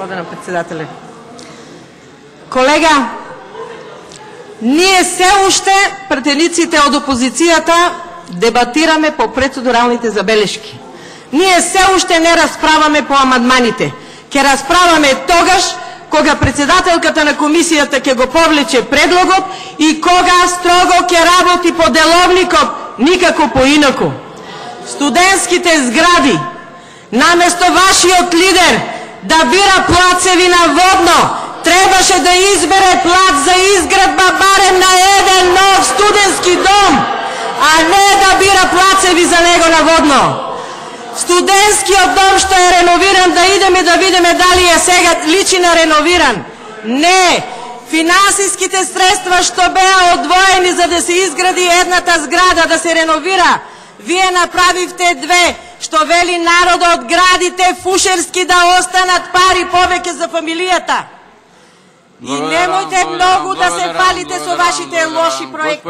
господина председателя. Колега, ние се уште, пратениците од опозицијата, дебатираме по процедуралните забелешки. Ние се уште не расправаме по амандманите. Ке расправаме тогаш кога председателката на комисијата ќе го повлече предлогот и кога строго ќе работи по деловникот, никако поинаку. Студентските згради, наместо вашиот лидер да бира плацеви наводно, требаше да избере плац за изградба барем на еден нов студентски дом, а не да бира плацеви за него наводно. Студентскиот дом што е реновиран, да идеме да видиме дали е сега личи на реновиран. Не! Финансиските средства што беа одвоени за да се изгради едната зграда, да се реновира, вие направивте две, што вели народот, градите фушерски да останат пари повеќе за фамилијата. И немојте многу да се фалите со вашите лоши проекти.